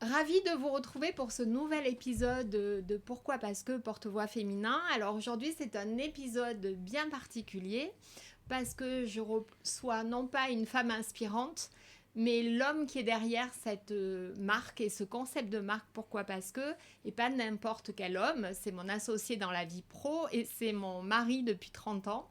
Ravie de vous retrouver pour ce nouvel épisode de Pourquoi Parce que Porte-Voix Féminin. Alors aujourd'hui, c'est un épisode bien particulier parce que je reçois non pas une femme inspirante, mais l'homme qui est derrière cette marque et ce concept de marque Pourquoi Parce que, et pas n'importe quel homme, c'est mon associé dans la vie pro et c'est mon mari depuis 30 ans.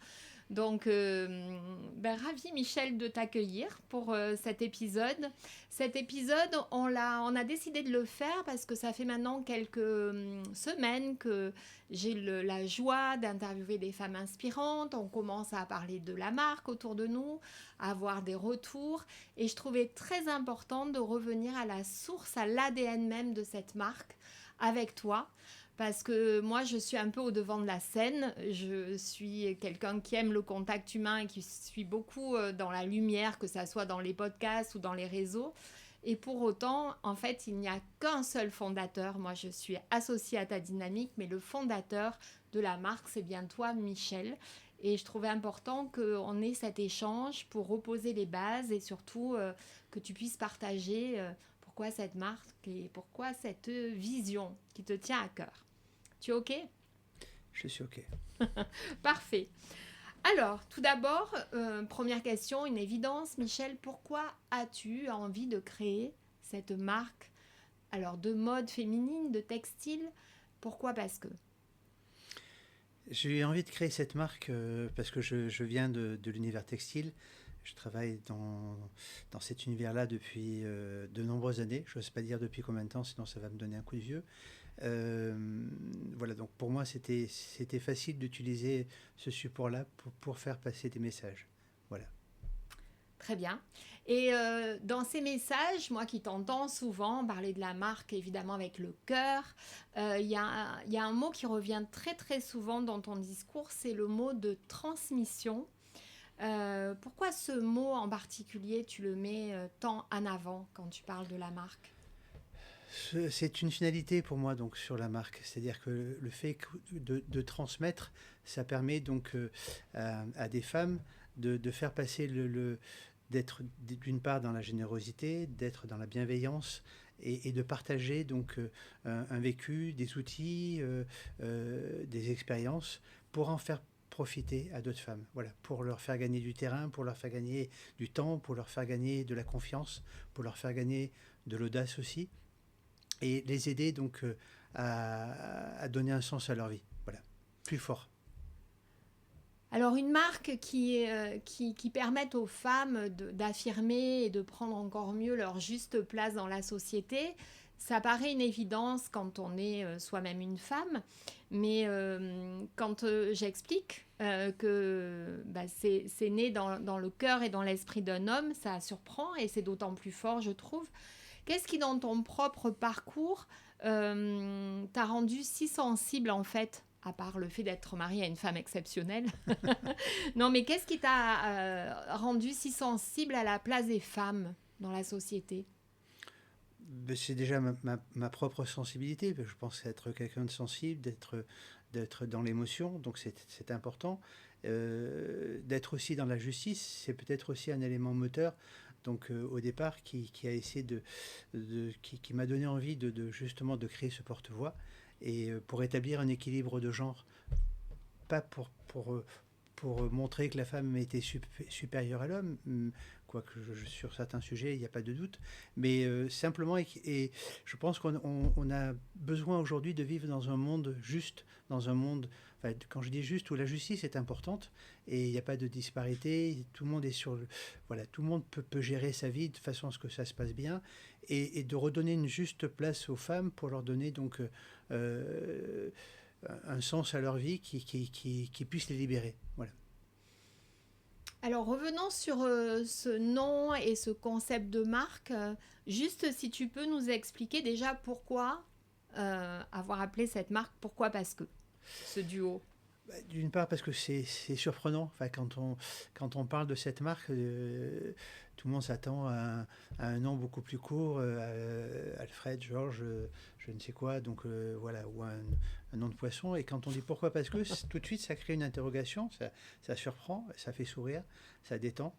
Donc, ravi Michel de t'accueillir pour cet épisode. Cet épisode, on a décidé de le faire parce que ça fait maintenant quelques semaines que j'ai la joie d'interviewer des femmes inspirantes. On commence à parler de la marque autour de nous, à avoir des retours. Et je trouvais très important de revenir à la source, à l'ADN même de cette marque avec toi. Parce que moi, je suis un peu au devant de la scène. Je suis quelqu'un qui aime le contact humain et qui suit beaucoup dans la lumière, que ça soit dans les podcasts ou dans les réseaux. Et pour autant, en fait, il n'y a qu'un seul fondateur. Moi, je suis associée à ta dynamique, mais le fondateur de la marque, c'est bien toi, Michel. Et je trouvais important qu'on ait cet échange pour reposer les bases et surtout que tu puisses partager pourquoi cette marque et pourquoi cette vision qui te tient à cœur. Tu es OK? Je suis OK. Parfait. Alors, tout d'abord, première question, une évidence. Michel, pourquoi as-tu envie de créer cette marque de mode féminine, de textile? Pourquoi? Parce que... J'ai eu envie de créer cette marque parce que je viens de l'univers textile. Je travaille dans cet univers-là depuis de nombreuses années. Je n'ose pas dire depuis combien de temps, sinon ça va me donner un coup de vieux. Voilà, donc pour moi, c'était facile d'utiliser ce support-là pour faire passer des messages. Voilà. Très bien. Et dans ces messages, moi qui t'entends souvent parler de la marque, évidemment avec le cœur, il y a un mot qui revient très très souvent dans ton discours, c'est le mot de transmission. Pourquoi ce mot en particulier, tu le mets tant en avant quand tu parles de la marque? C'est une finalité pour moi donc sur la marque, c'est-à-dire que le fait de transmettre, ça permet donc à des femmes de faire passer d'être d'une part dans la générosité, d'être dans la bienveillance et de partager donc un vécu, des outils, des expériences pour en faire profiter à d'autres femmes. Voilà, pour leur faire gagner du terrain, pour leur faire gagner du temps, pour leur faire gagner de la confiance, pour leur faire gagner de l'audace aussi et les aider donc à donner un sens à leur vie. Voilà, plus fort. Alors une marque qui permette aux femmes d'affirmer et de prendre encore mieux leur juste place dans la société, ça paraît une évidence quand on est soi-même une femme, mais quand j'explique que c'est né dans le cœur et dans l'esprit d'un homme, ça surprend et c'est d'autant plus fort, je trouve. Qu'est-ce qui, dans ton propre parcours, t'a rendu si sensible, en fait, à part le fait d'être mariée à une femme exceptionnelle? Non, mais qu'est-ce qui t'a rendu si sensible à la place des femmes dans la société? C'est déjà ma propre sensibilité. Je pense être quelqu'un de sensible, d'être dans l'émotion, donc c'est important. D'être aussi dans la justice, c'est peut-être aussi un élément moteur. Donc au départ, qui a essayé qui m'a donné envie justement de créer ce porte-voix et pour établir un équilibre de genre, pas pour montrer que la femme était supérieure à l'homme, quoique sur certains sujets, il n'y a pas de doute, mais simplement, et je pense qu'on a besoin aujourd'hui de vivre dans un monde juste, dans un monde, enfin, quand je dis juste, où la justice est importante, et il n'y a pas de disparité, tout le monde est voilà, tout le monde peut gérer sa vie de façon à ce que ça se passe bien, et de redonner une juste place aux femmes pour leur donner donc un sens à leur vie qui puisse les libérer. Voilà. Alors revenons sur ce nom et ce concept de marque. Juste si tu peux nous expliquer déjà pourquoi avoir appelé cette marque Pourquoi Parce que ce duo. D'une part parce que c'est surprenant. Enfin, quand on parle de cette marque, tout le monde s'attend à un nom beaucoup plus court, Alfred, Georges, je ne sais quoi, donc voilà, ou un nom de poisson. Et quand on dit pourquoi parce que, tout de suite ça crée une interrogation, ça surprend, ça fait sourire, ça détend,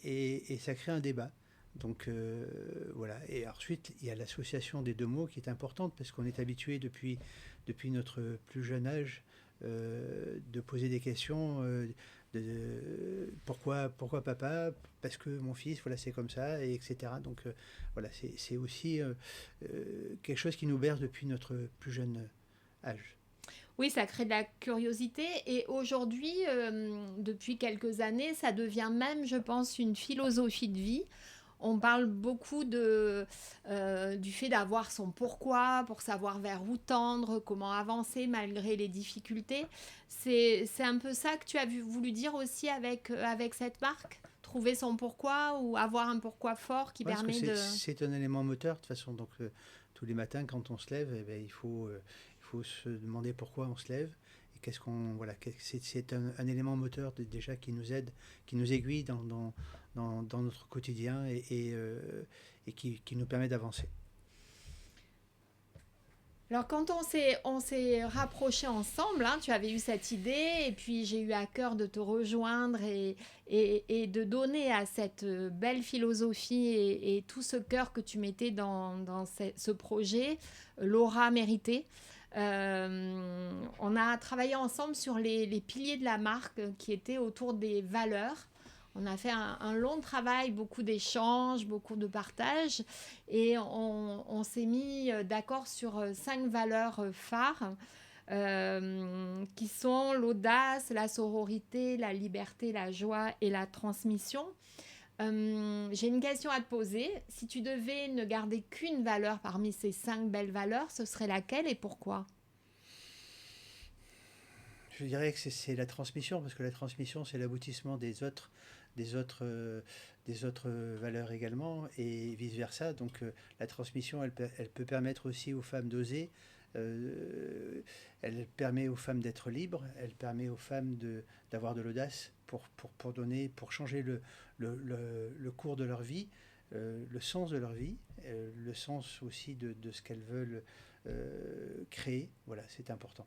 et ça crée un débat. Donc voilà. Et ensuite, il y a l'association des deux mots qui est importante parce qu'on est habitué depuis notre plus jeune âge de poser des questions. Pourquoi papa? Parce que mon fils, voilà, c'est comme ça, et etc. Donc voilà, c'est aussi quelque chose qui nous berce depuis notre plus jeune âge. Oui, ça crée de la curiosité et aujourd'hui, depuis quelques années, ça devient même, je pense, une philosophie de vie. On parle beaucoup du fait d'avoir son pourquoi, pour savoir vers où tendre, comment avancer malgré les difficultés. C'est un peu ça que tu as voulu dire aussi avec cette marque? Trouver son pourquoi ou avoir un pourquoi fort qui Ouais, parce que permet de... c'est un élément moteur de toute façon. Donc tous les matins, quand on se lève, eh ben, il faut se demander pourquoi on se lève. Et qu'est-ce qu'on, voilà, c'est un élément moteur déjà qui nous aide, qui nous aiguille dans notre quotidien et qui nous permet d'avancer. Alors quand on s'est rapprochés ensemble, hein, tu avais eu cette idée et puis j'ai eu à cœur de te rejoindre et de donner à cette belle philosophie et tout ce cœur que tu mettais dans ce projet, l'aura méritée. On a travaillé ensemble sur les piliers de la marque qui étaient autour des valeurs. On a fait un long travail, beaucoup d'échanges, beaucoup de partages et on s'est mis d'accord sur 5 valeurs phares qui sont l'audace, la sororité, la liberté, la joie et la transmission. J'ai une question à te poser. Si tu devais ne garder qu'une valeur parmi ces 5 belles valeurs, ce serait laquelle et pourquoi? Je dirais que c'est la transmission, parce que la transmission, c'est l'aboutissement des autres, euh, des autres valeurs également, et vice-versa. Donc la transmission, elle peut permettre aussi aux femmes d'oser, euh, elle permet aux femmes d'être libres, elle permet aux femmes d'avoir de l'audace pour donner, pour changer le cours de leur vie, le sens de leur vie, le sens aussi de ce qu'elles veulent créer. Voilà, c'est important.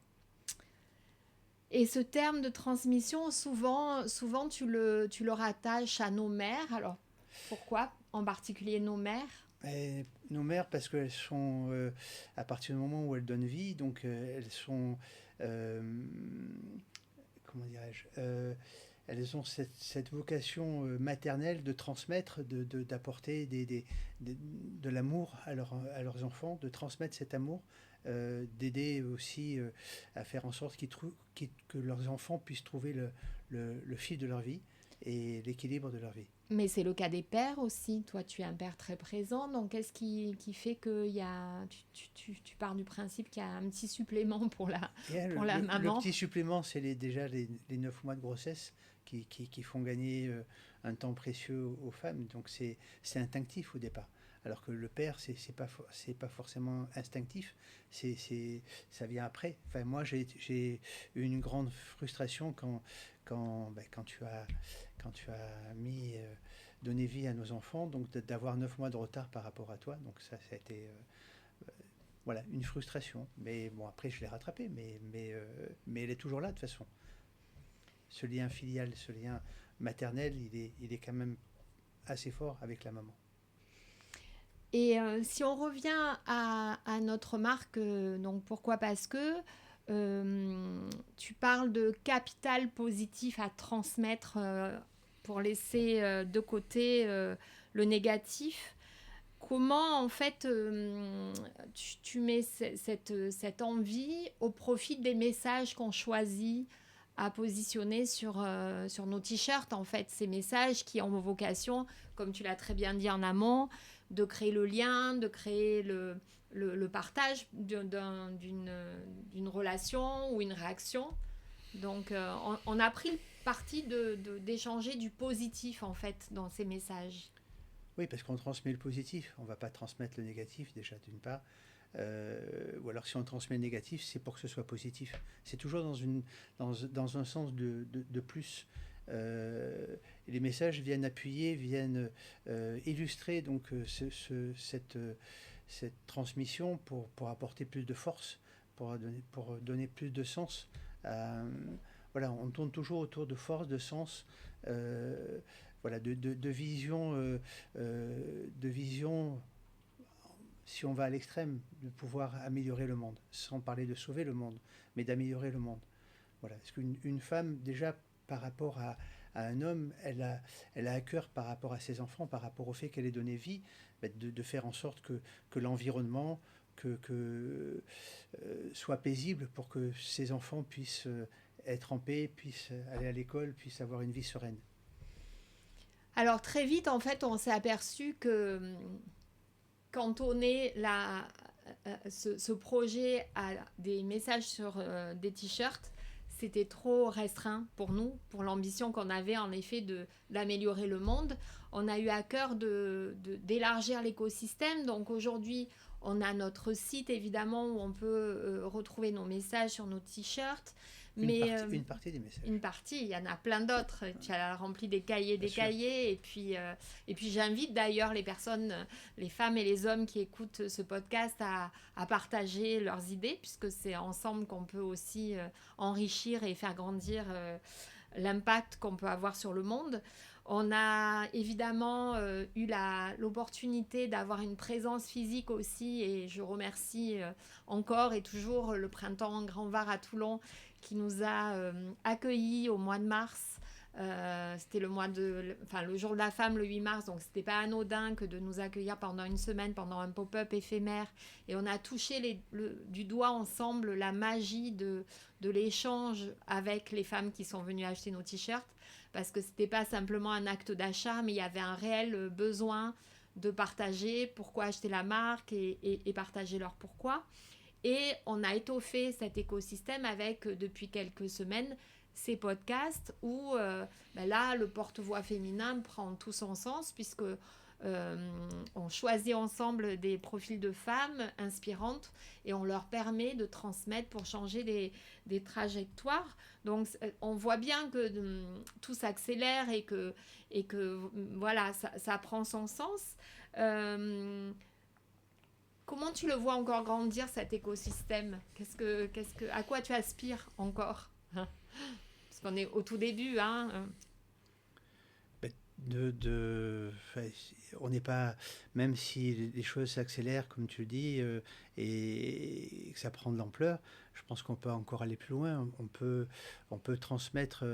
Et ce terme de transmission, souvent tu le rattaches à nos mères. Alors, pourquoi en particulier nos mères? Et nos mères, parce qu'elles sont, à partir du moment où elles donnent vie, donc elles sont, euh, comment dirais-je, elles ont cette vocation maternelle de transmettre, d'apporter de l'amour à leurs enfants, de transmettre cet amour, d'aider aussi à faire en sorte que leurs enfants puissent trouver le fil de leur vie et l'équilibre de leur vie. Mais c'est le cas des pères aussi. Toi, tu es un père très présent. Donc, qu'est-ce qui fait que tu pars du principe qu'il y a un petit supplément pour pour la Le maman? petit supplément, c'est déjà les 9 mois de grossesse qui font gagner un temps précieux aux femmes. Donc c'est instinctif au départ. Alors que le père, c'est pas forcément instinctif, ça vient après. Enfin, moi, j'ai eu une grande frustration quand tu as donné vie à nos enfants, donc d'avoir 9 mois de retard par rapport à toi. Donc ça a été voilà, une frustration. Mais bon, après, je l'ai rattrapée, mais elle est toujours là de toute façon. Ce lien filial, ce lien maternel, il est quand même assez fort avec la maman. Et si on revient à notre marque, donc pourquoi? Parce que tu parles de capital positif à transmettre pour laisser de côté le négatif. Comment en fait tu mets cette envie au profit des messages qu'on choisit à positionner sur nos t-shirts, en fait, ces messages qui ont vocation, comme tu l'as très bien dit en amont, de créer le lien, de créer le partage d'une relation ou une réaction. Donc on a pris le parti d'échanger du positif en fait dans ces messages. Oui, parce qu'on transmet le positif, on ne va pas transmettre le négatif déjà d'une part. Ou alors si on transmet le négatif, c'est pour que ce soit positif. C'est toujours dans un sens de plus. Les messages viennent appuyer, viennent illustrer donc cette transmission pour apporter plus de force, pour donner plus de sens. Voilà, on tourne toujours autour de force, de sens. voilà, de vision, si on va à l'extrême, de pouvoir améliorer le monde, sans parler de sauver le monde, mais d'améliorer le monde. Voilà. Parce qu'une femme, déjà, par rapport à un homme, elle a à cœur par rapport à ses enfants, par rapport au fait qu'elle ait donné vie, de faire en sorte que l'environnement soit paisible pour que ses enfants puissent être en paix, puissent aller à l'école, puissent avoir une vie sereine. Alors très vite, en fait, on s'est aperçu que quand on est ce projet à des messages sur des t-shirts, c'était trop restreint pour nous, pour l'ambition qu'on avait en effet d'améliorer le monde. On a eu à cœur d'élargir l'écosystème. Donc aujourd'hui, on a notre site évidemment où on peut retrouver nos messages sur nos t-shirts. Une partie des messages. Une partie, il y en a plein d'autres. Tu as rempli des cahiers, Et puis j'invite d'ailleurs les personnes, les femmes et les hommes qui écoutent ce podcast à partager leurs idées, puisque c'est ensemble qu'on peut aussi enrichir et faire grandir l'impact qu'on peut avoir sur le monde. On a évidemment eu l'opportunité d'avoir une présence physique aussi, et je remercie encore et toujours le Printemps Grand Var à Toulon qui nous a accueillis au mois de mars. C'était le jour de la femme, le 8 mars, donc c'était pas anodin que de nous accueillir pendant une semaine, pendant un pop-up éphémère. Et on a touché du doigt ensemble la magie de l'échange avec les femmes qui sont venues acheter nos t-shirts, parce que c'était pas simplement un acte d'achat, mais il y avait un réel besoin de partager pourquoi acheter la marque et partager leur pourquoi. Et on a étoffé cet écosystème avec, depuis quelques semaines, ces podcasts où là, le porte-voix féminin prend tout son sens, puisque on choisit ensemble des profils de femmes inspirantes et on leur permet de transmettre pour changer des trajectoires. Donc, on voit bien que tout s'accélère et que voilà, ça prend son sens. Comment tu le vois encore grandir, cet écosystème ? À quoi tu aspires encore ? Parce qu'on est au tout début. On n'est pas, même si les choses s'accélèrent, comme tu le dis, et que ça prend de l'ampleur, je pense qu'on peut encore aller plus loin. On peut transmettre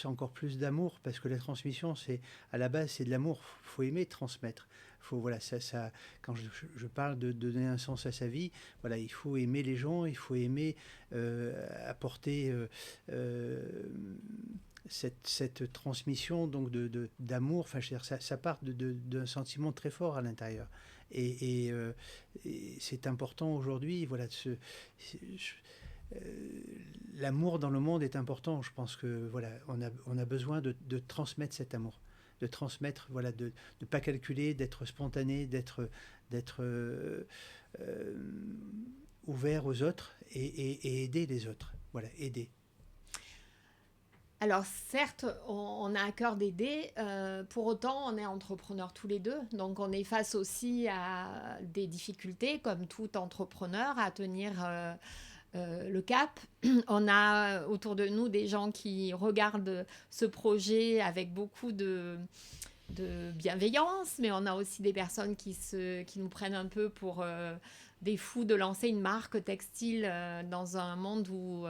encore plus d'amour, parce que la transmission, à la base, c'est de l'amour. Il faut aimer transmettre. Quand je parle de donner un sens à sa vie, voilà, il faut aimer les gens, il faut aimer apporter cette transmission donc d'amour. Enfin, je veux dire, ça part d'un sentiment très fort à l'intérieur. Et c'est important aujourd'hui. Voilà, l'amour dans le monde est important. Je pense que voilà, on a besoin de transmettre cet amour, de transmettre, voilà, de ne pas calculer, d'être spontané, d'être ouvert aux autres et aider les autres. Voilà, aider. Alors certes, on a à cœur d'aider, pour autant on est entrepreneurs tous les deux, donc on est face aussi à des difficultés comme tout entrepreneur à tenir le cap. On a autour de nous des gens qui regardent ce projet avec beaucoup de bienveillance, mais on a aussi des personnes qui nous prennent un peu pour des fous de lancer une marque textile dans un monde où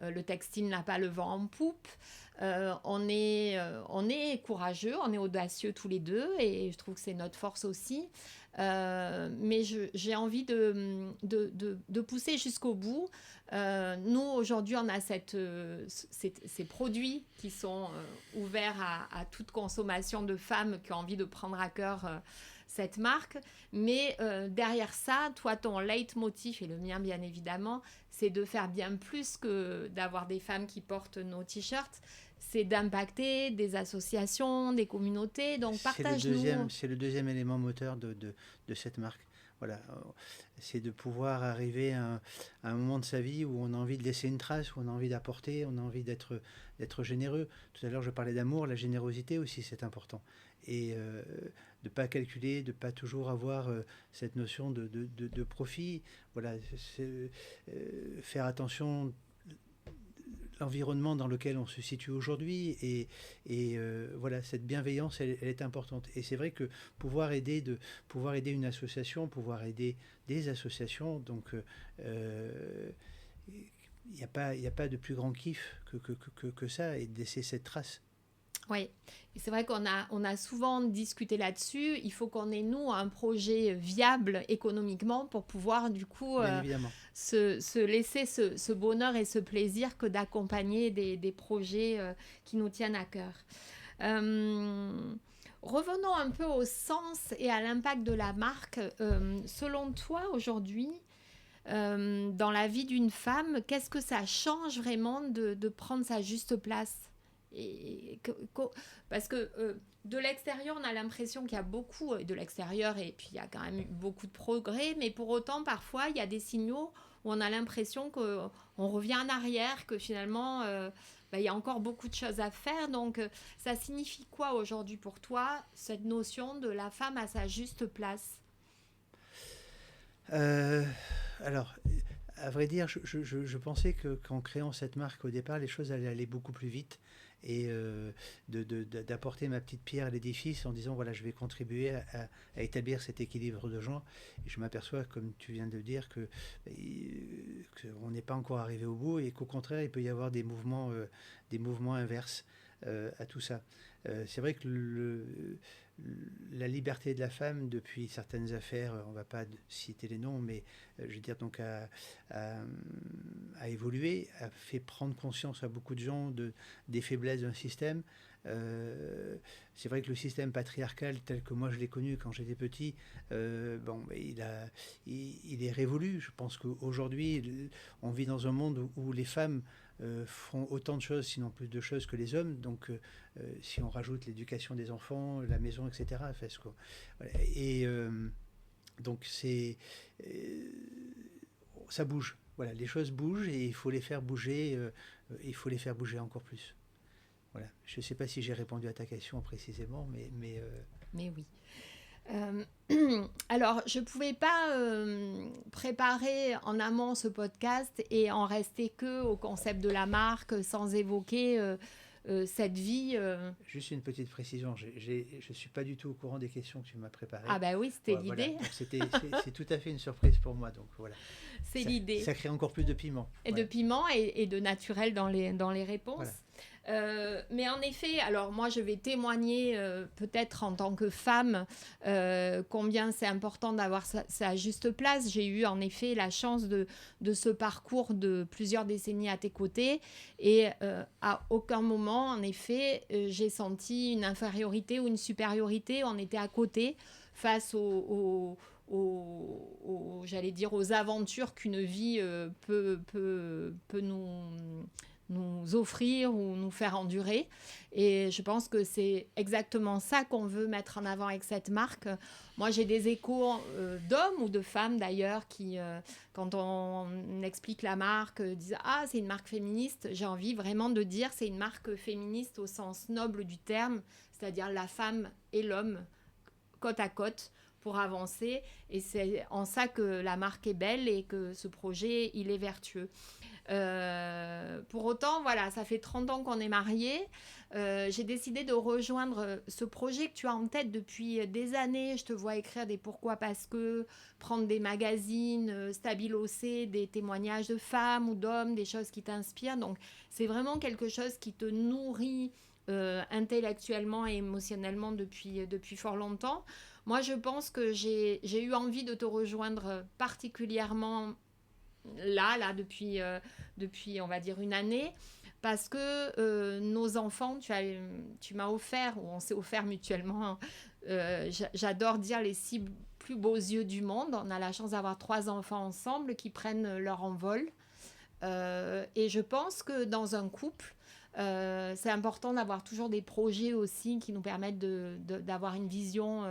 le textile n'a pas le vent en poupe. On est courageux, on est audacieux tous les deux, et je trouve que c'est notre force aussi. Mais j'ai envie de pousser jusqu'au bout. Nous, aujourd'hui, on a ces produits qui sont ouverts à toute consommation de femmes qui ont envie de prendre à cœur cette marque. Mais derrière ça, toi, ton leitmotiv, et le mien bien évidemment, c'est de faire bien plus que d'avoir des femmes qui portent nos t-shirts. C'est d'impacter des associations, des communautés. Donc partage-nous. C'est le deuxième élément moteur de cette marque. Voilà, c'est de pouvoir arriver à un moment de sa vie où on a envie de laisser une trace, où on a envie d'apporter, on a envie d'être généreux. Tout à l'heure, je parlais d'amour, la générosité aussi, c'est important. Et de ne pas calculer, de ne pas toujours avoir cette notion de profit. Voilà, faire attention. l'environnement dans lequel on se situe aujourd'hui. Et voilà, cette bienveillance, elle est importante. Et c'est vrai que pouvoir aider une association, pouvoir aider des associations, donc il n'y a pas de plus grand kiff que ça, et de laisser cette trace. Oui, et c'est vrai on a souvent discuté là-dessus. Il faut qu'on ait, nous, un projet viable économiquement pour pouvoir, du coup, Bien évidemment. se laisser ce bonheur et ce plaisir que d'accompagner des projets qui nous tiennent à cœur. Revenons un peu au sens et à l'impact de la marque. Selon toi, aujourd'hui, dans la vie d'une femme, qu'est-ce que ça change vraiment de prendre sa juste place? Parce que de l'extérieur, on a l'impression qu'il y a beaucoup de l'extérieur, et puis il y a quand même eu beaucoup de progrès, mais pour autant, parfois, il y a des signaux où on a l'impression qu'on revient en arrière, que finalement, il y a encore beaucoup de choses à faire. Donc, ça signifie quoi aujourd'hui pour toi, cette notion de la femme à sa juste place? Alors, à vrai dire, je pensais qu'en créant cette marque au départ, les choses allaient aller beaucoup plus vite, et d'apporter ma petite pierre à l'édifice en disant voilà, je vais contribuer à établir cet équilibre de genre. Et je m'aperçois, comme tu viens de le dire, qu'on n'est pas encore arrivé au bout, et qu'au contraire, il peut y avoir des mouvements inverses à tout ça. C'est vrai que la liberté de la femme, depuis certaines affaires, on ne va pas citer les noms, mais je veux dire, donc a évolué, a fait prendre conscience à beaucoup de gens des faiblesses d'un système. C'est vrai que le système patriarcal tel que moi je l'ai connu quand j'étais petit, il est révolu. Je pense qu'aujourd'hui, on vit dans un monde où les femmes font autant de choses, sinon plus de choses que les hommes. Donc, si on rajoute l'éducation des enfants, la maison, etc., voilà. Et donc, ça bouge. Voilà, les choses bougent, et il faut les faire bouger. Il faut les faire bouger encore plus. Voilà. Je ne sais pas si j'ai répondu à ta question précisément, mais oui. Alors, je ne pouvais pas préparer en amont ce podcast et en rester qu'au concept de la marque, sans évoquer cette vie. Juste une petite précision, je ne suis pas du tout au courant des questions que tu m'as préparées. Ah bah oui, c'était l'idée. Voilà. C'est tout à fait une surprise pour moi, donc voilà. C'est l'idée. Ça crée encore plus de piment. Et voilà. De piment et de naturel dans les réponses. Voilà. Mais en effet, alors moi je vais témoigner peut-être en tant que femme combien c'est important d'avoir sa juste place. J'ai eu en effet la chance de ce parcours de plusieurs décennies à tes côtés, et à aucun moment en effet j'ai senti une infériorité ou une supériorité. On était à côté face j'allais dire aux aventures qu'une vie peut nous offrir ou nous faire endurer. Et je pense que c'est exactement ça qu'on veut mettre en avant avec cette marque. Moi, j'ai des échos d'hommes ou de femmes d'ailleurs qui, quand on explique la marque, disent « Ah, c'est une marque féministe ». J'ai envie vraiment de dire c'est une marque féministe au sens noble du terme, c'est-à-dire la femme et l'homme côte à côte pour avancer. Et c'est en ça que la marque est belle et que ce projet, il est vertueux. Pour autant, voilà, ça fait 30 ans qu'on est mariés. J'ai décidé de rejoindre ce projet que tu as en tête depuis des années. Je te vois écrire des pourquoi, parce que, prendre des magazines, stabiloser des témoignages de femmes ou d'hommes, des choses qui t'inspirent. Donc, c'est vraiment quelque chose qui te nourrit intellectuellement et émotionnellement depuis fort longtemps. Moi, je pense que j'ai eu envie de te rejoindre particulièrement là depuis on va dire une année, parce que nos enfants, tu m'as offert, ou on s'est offert mutuellement, j'adore dire les 6 plus beaux yeux du monde. On a la chance d'avoir 3 enfants ensemble qui prennent leur envol, et je pense que dans un couple, c'est important d'avoir toujours des projets aussi qui nous permettent d'avoir une vision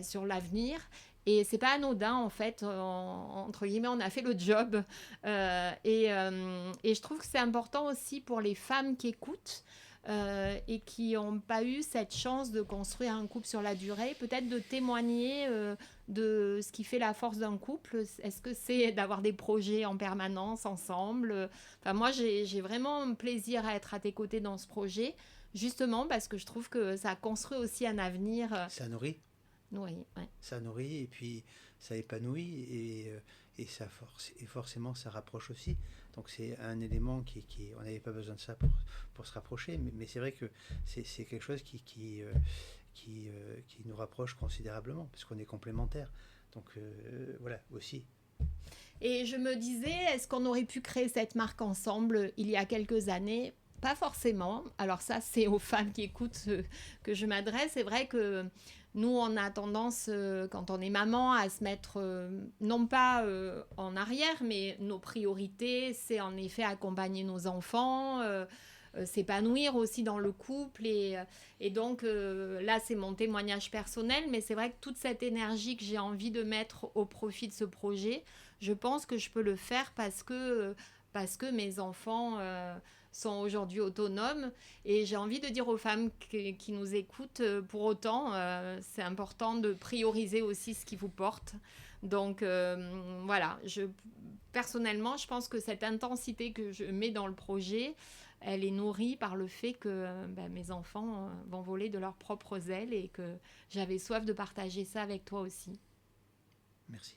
sur l'avenir. Et c'est pas anodin, en fait, entre guillemets, on a fait le job. Et je trouve que c'est important aussi pour les femmes qui écoutent et qui n'ont pas eu cette chance de construire un couple sur la durée, peut-être de témoigner de ce qui fait la force d'un couple. Est-ce que c'est d'avoir des projets en permanence ensemble? Enfin, moi, j'ai vraiment un plaisir à être à tes côtés dans ce projet, justement parce que je trouve que ça construit aussi un avenir Ça nourrit. nourri. Ouais. Ça nourrit et puis ça épanouit et et forcément ça rapproche aussi. Donc c'est un élément on n'avait pas besoin de ça pour se rapprocher, mais c'est vrai que c'est quelque chose qui nous rapproche considérablement parce qu'on est complémentaires. Donc voilà aussi. Et je me disais, est-ce qu'on aurait pu créer cette marque ensemble il y a quelques années? Pas forcément. Alors ça, c'est aux femmes qui écoutent que je m'adresse. C'est vrai que nous, on a tendance, quand on est maman, à se mettre, non pas en arrière, mais nos priorités, c'est en effet accompagner nos enfants, s'épanouir aussi dans le couple. Et donc, là, c'est mon témoignage personnel, mais c'est vrai que toute cette énergie que j'ai envie de mettre au profit de ce projet, je pense que je peux le faire parce que mes enfants sont aujourd'hui autonomes. Et j'ai envie de dire aux femmes qui nous écoutent, pour autant, c'est important de prioriser aussi ce qui vous porte. Donc voilà, personnellement, je pense que cette intensité que je mets dans le projet, elle est nourrie par le fait que mes enfants vont voler de leurs propres ailes et que j'avais soif de partager ça avec toi aussi. Merci.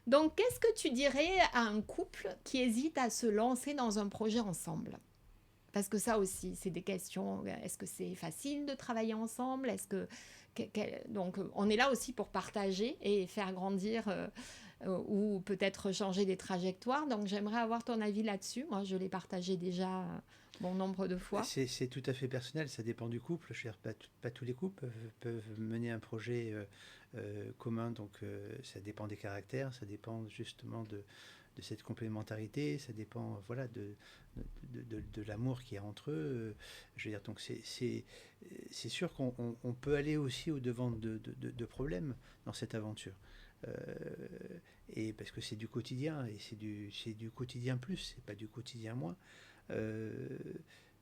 Donc, qu'est-ce que tu dirais à un couple qui hésite à se lancer dans un projet ensemble? Parce que ça aussi, c'est des questions. Est-ce que c'est facile de travailler ensemble? Donc, on est là aussi pour partager et faire grandir ou peut-être changer des trajectoires. Donc, j'aimerais avoir ton avis là-dessus. Moi, je l'ai partagé déjà bon nombre de fois. C'est tout à fait personnel, ça dépend du couple. Je veux dire, pas tous les couples peuvent mener un projet commun, donc ça dépend des caractères, ça dépend justement de cette complémentarité, ça dépend voilà, de l'amour qu'il y a entre eux. Je veux dire, donc c'est sûr qu'on peut aller aussi au-devant de problèmes dans cette aventure. Et parce que c'est du quotidien, et c'est du quotidien plus, c'est pas du quotidien moins.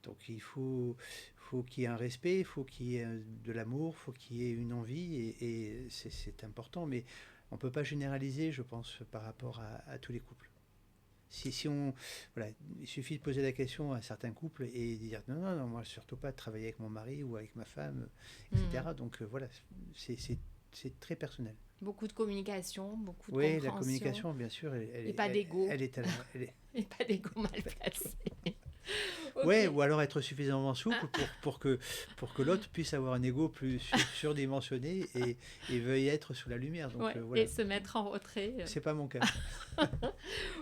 Donc il faut qu'il y ait un respect, il faut qu'il y ait de l'amour, il faut qu'il y ait une envie, et c'est important, mais on ne peut pas généraliser, je pense, par rapport à tous les couples. Si on, voilà, il suffit de poser la question à certains couples et de dire non, moi surtout pas de travailler avec mon mari ou avec ma femme, etc. Donc voilà, c'est très personnel. Beaucoup de communication, beaucoup de Oui, compréhension. la communication, bien sûr, et pas d'ego. Et pas d'ego mal placé. Okay. Ouais, ou alors être suffisamment souple pour que l'autre puisse avoir un ego plus surdimensionné et veuille être sous la lumière. Donc, ouais, voilà. Et se mettre en retrait. C'est pas mon cas.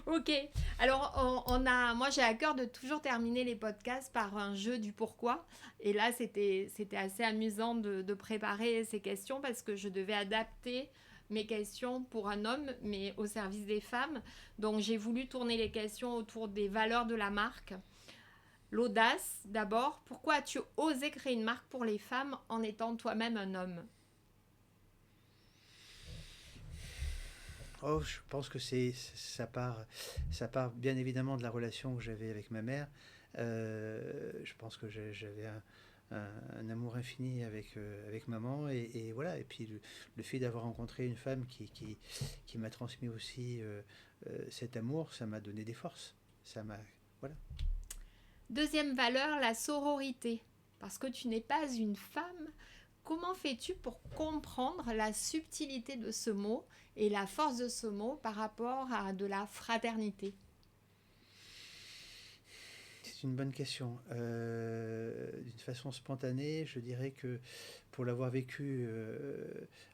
Ok. Alors, moi, j'ai à cœur de toujours terminer les podcasts par un jeu du pourquoi. Et là, c'était assez amusant de préparer ces questions parce que je devais adapter mes questions pour un homme, mais au service des femmes. Donc, j'ai voulu tourner les questions autour des valeurs de la marque. L'audace, d'abord. Pourquoi as-tu osé créer une marque pour les femmes en étant toi-même un homme? Oh, je pense que ça part bien évidemment de la relation que j'avais avec ma mère. Je pense que j'avais un amour infini avec maman et voilà. Et puis le fait d'avoir rencontré une femme qui m'a transmis aussi cet amour, ça m'a donné des forces. Voilà. Deuxième valeur, la sororité. Parce que tu n'es pas une femme, comment fais-tu pour comprendre la subtilité de ce mot et la force de ce mot par rapport à de la fraternité? C'est une bonne question. D'une façon spontanée, je dirais que pour l'avoir vécu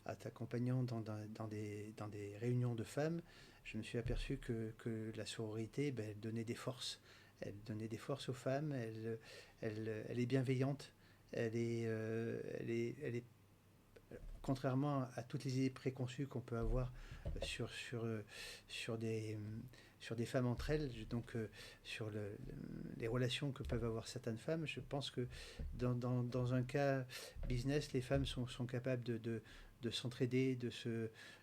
à t'accompagnant dans des réunions de femmes, je me suis aperçu que la sororité, elle donnait des forces. Elle donnait des forces aux femmes, elle est bienveillante, elle est contrairement à toutes les idées préconçues qu'on peut avoir sur des femmes entre elles, donc sur les relations que peuvent avoir certaines femmes, je pense que dans un cas business, les femmes sont capables de s'entraider,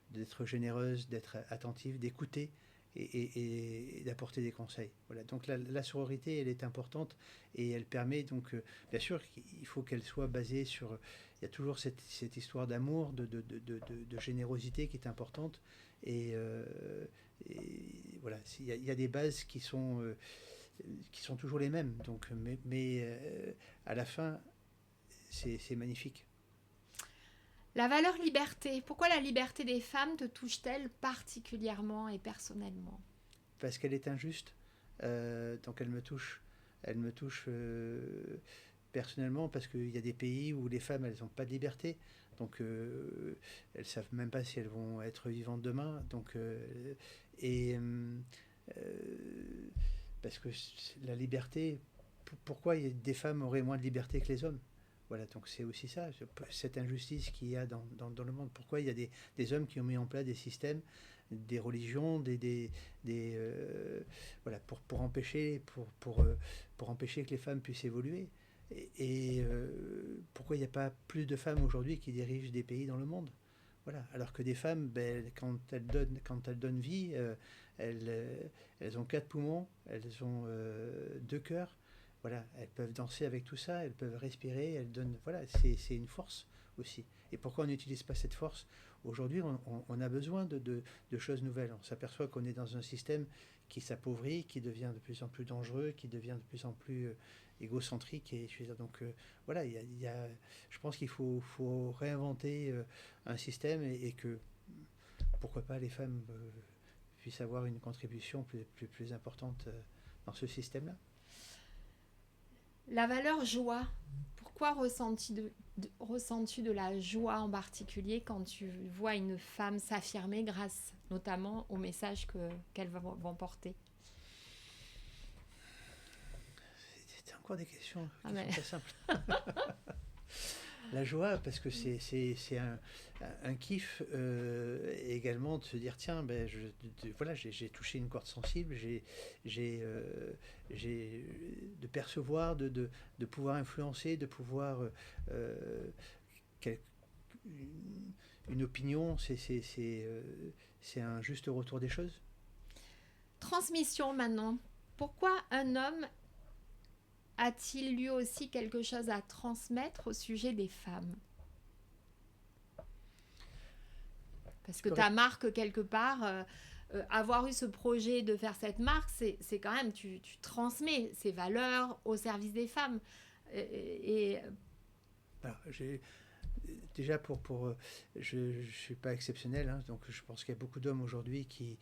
d'être généreuses, d'être attentives, d'écouter et d'apporter des conseils. Voilà. Donc la sororité, elle est importante et elle permet donc, bien sûr, il faut qu'elle soit basée sur. Il y a toujours cette histoire d'amour, de générosité qui est importante. Et, voilà, il y a des bases qui sont toujours les mêmes. Donc, mais à la fin, c'est magnifique. La valeur liberté. Pourquoi la liberté des femmes te touche-t-elle particulièrement et personnellement? Parce qu'elle est injuste. Donc elle me touche. Elle me touche personnellement parce qu'il y a des pays où les femmes, elles n'ont pas de liberté. Donc elles ne savent même pas si elles vont être vivantes demain. Donc, et parce que la liberté, pourquoi des femmes auraient moins de liberté que les hommes? Voilà, donc c'est aussi ça, cette injustice qu'il y a dans le monde. Pourquoi il y a des hommes qui ont mis en place des systèmes, des religions, voilà, pour empêcher que les femmes puissent évoluer. Et pourquoi il n'y a pas plus de femmes aujourd'hui qui dirigent des pays dans le monde? Voilà. Alors que des femmes, ben, quand elles donnent vie, elles ont 4 poumons, elles ont 2 cœurs. Voilà, elles peuvent danser avec tout ça, elles peuvent respirer, elles donnent. Voilà, c'est une force aussi. Et pourquoi on n'utilise pas cette force? Aujourd'hui, on a besoin de choses nouvelles. On s'aperçoit qu'on est dans un système qui s'appauvrit, qui devient de plus en plus dangereux, qui devient de plus en plus égocentrique. Et je veux dire, donc voilà, je pense qu'il faut réinventer un système et que pourquoi pas les femmes puissent avoir une contribution plus importante dans ce système-là. La valeur joie. Pourquoi ressens-tu de la joie en particulier quand tu vois une femme s'affirmer grâce notamment au message qu'elles vont porter? C'était encore des questions mais... très simples. La joie, parce que c'est un kiff également de se dire tiens, ben, voilà, j'ai touché une corde sensible, de percevoir, de pouvoir influencer, de pouvoir une opinion, c'est un juste retour des choses. Transmission maintenant. Pourquoi un homme a-t-il lui aussi quelque chose à transmettre au sujet des femmes? Parce que ta marque, quelque part, avoir eu ce projet de faire cette marque, c'est quand même, tu transmets ces valeurs au service des femmes. Alors, déjà, je ne suis pas exceptionnel, hein, donc je pense qu'il y a beaucoup d'hommes aujourd'hui qui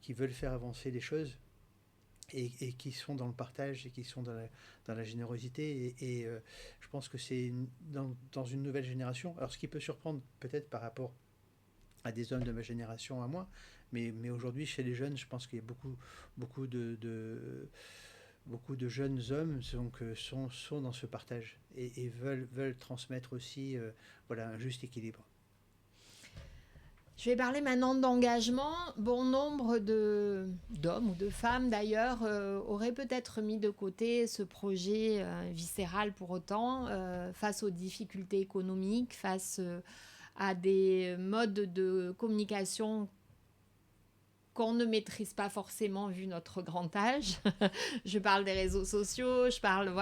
veulent faire avancer les choses. Et qui sont dans le partage et qui sont dans la générosité. Et je pense que c'est dans une nouvelle génération. Alors, ce qui peut surprendre peut-être par rapport à des hommes de ma génération à moi, mais aujourd'hui, chez les jeunes, je pense qu'il y a beaucoup de jeunes hommes sont dans ce partage et veulent transmettre aussi voilà, un juste équilibre. Je vais parler maintenant d'engagement. Bon nombre d'hommes ou de femmes d'ailleurs auraient peut-être mis de côté ce projet viscéral pour autant face aux difficultés économiques, face à des modes de communication qu'on ne maîtrise pas forcément vu notre grand âge. Je parle des réseaux sociaux, je parle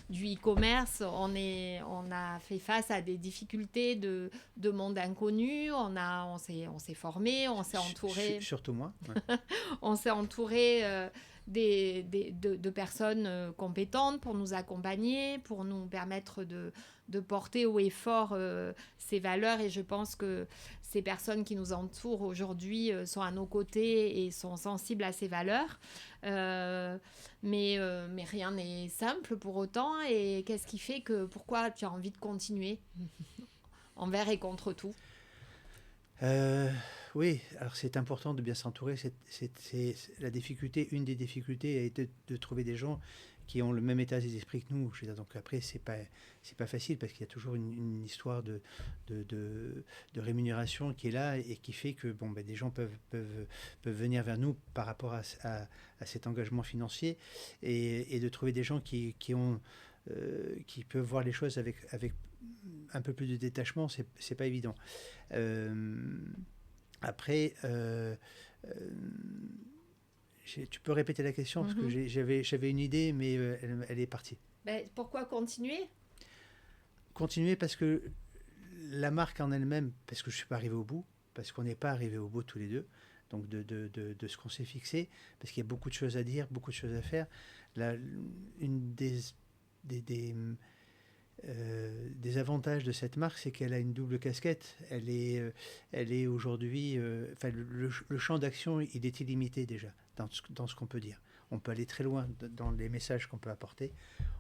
du e-commerce. On a fait face à des difficultés de monde inconnu. On s'est formé, on s'est entouré. Surtout moi. Ouais. On s'est entouré de personnes compétentes pour nous accompagner, pour nous permettre de porter haut et fort ces valeurs. Et je pense que ces personnes qui nous entourent aujourd'hui sont à nos côtés et sont sensibles à ces valeurs. Mais rien n'est simple pour autant. Et qu'est-ce qui fait pourquoi tu as envie de continuer envers et contre tout? Oui, alors c'est important de bien s'entourer. C'est la difficulté, une des difficultés a été de trouver des gens qui ont le même état d'esprit que nous. Je veux dire, donc après, c'est pas facile parce qu'il y a toujours une histoire de rémunération qui est là et qui fait que des gens peuvent venir vers nous par rapport à cet engagement financier et de trouver des gens qui peuvent voir les choses avec un peu plus de détachement, c'est pas évident. Après, tu peux répéter la question parce que j'avais une idée, mais elle est partie. Ben, pourquoi continuer? Continuer parce que la marque en elle-même, parce que je ne suis pas arrivé au bout, parce qu'on n'est pas arrivé au bout tous les deux, donc de ce qu'on s'est fixé, parce qu'il y a beaucoup de choses à dire, beaucoup de choses à faire. Là, une des avantages de cette marque, c'est qu'elle a une double casquette. Elle est aujourd'hui... le champ d'action, il est illimité déjà, dans ce qu'on peut dire. On peut aller très loin dans les messages qu'on peut apporter.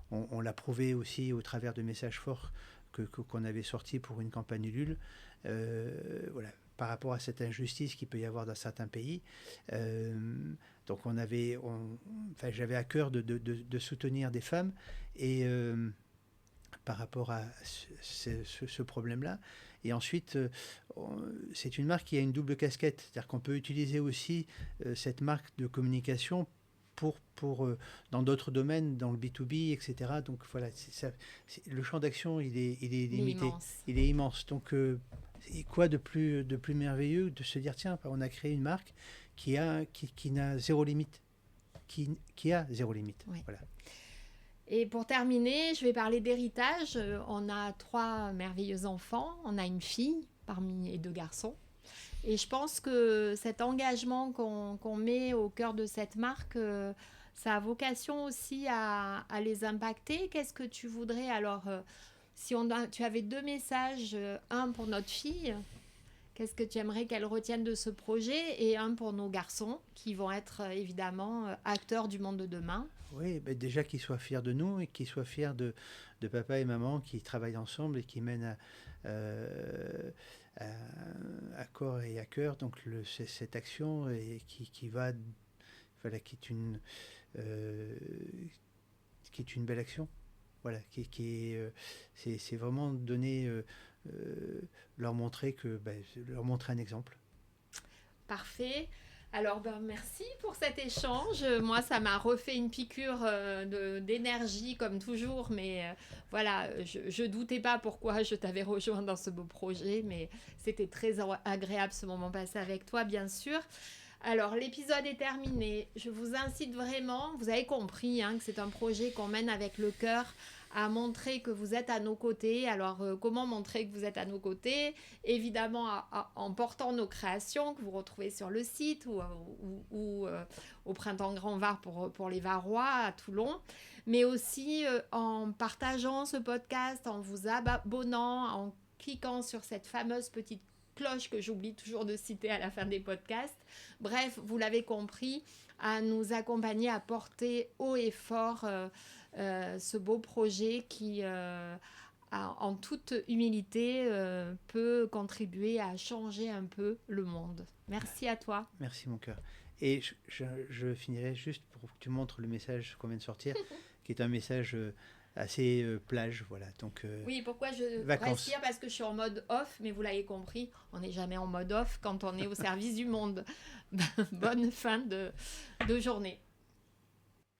On l'a prouvé aussi au travers de messages forts qu'on avait sortis pour une campagne Ulule. Voilà, par rapport à cette injustice qu'il peut y avoir dans certains pays. Donc j'avais à cœur de soutenir des femmes et par rapport à ce problème-là. Et ensuite, c'est une marque qui a une double casquette. C'est-à-dire qu'on peut utiliser aussi cette marque de communication pour dans d'autres domaines, dans le B2B, etc. Donc voilà, le champ d'action, il est limité. Il est immense. Donc, quoi de plus merveilleux de se dire, tiens, on a créé une marque qui n'a zéro limite. Qui a zéro limite. Oui. Voilà. Et pour terminer, je vais parler d'héritage. On a 3 merveilleux enfants. On a une fille parmi les 2 garçons. Et je pense que cet engagement qu'on met au cœur de cette marque, ça a vocation aussi à les impacter. Qu'est-ce que tu voudrais alors, si tu avais 2 messages, un pour notre fille, qu'est-ce que tu aimerais qu'elle retienne de ce projet, et un pour nos garçons qui vont être évidemment acteurs du monde de demain? Oui, ben déjà qu'ils soient fiers de nous et qu'ils soient fiers de papa et maman qui travaillent ensemble et qui mènent à corps et à cœur donc cette action et qui va, voilà, qui est une belle action, voilà, c'est vraiment donner, leur montrer leur montrer un exemple. Parfait. Alors, merci pour cet échange. Moi, ça m'a refait une piqûre d'énergie, comme toujours. Mais voilà, je ne doutais pas pourquoi je t'avais rejoint dans ce beau projet. Mais c'était très agréable ce moment passé avec toi, bien sûr. Alors, l'épisode est terminé. Je vous incite vraiment, vous avez compris que c'est un projet qu'on mène avec le cœur, à montrer que vous êtes à nos côtés. Alors, comment montrer que vous êtes à nos côtés? Évidemment, en portant nos créations que vous retrouvez sur le site ou au Printemps Grand Var pour les Varois à Toulon, mais aussi en partageant ce podcast, en vous abonnant, en cliquant sur cette fameuse petite cloche que j'oublie toujours de citer à la fin des podcasts. Bref, vous l'avez compris, à nous accompagner, à porter haut et fort ce beau projet qui, en toute humilité, peut contribuer à changer un peu le monde. Merci à toi. Merci mon cœur. Et je finirai juste pour que tu montres le message qu'on vient de sortir, qui est un message assez plage, voilà. Donc, oui, pourquoi je vacances. respire? Parce que je suis en mode off, mais vous l'avez compris, on n'est jamais en mode off quand on est au service du monde. Bonne fin de journée.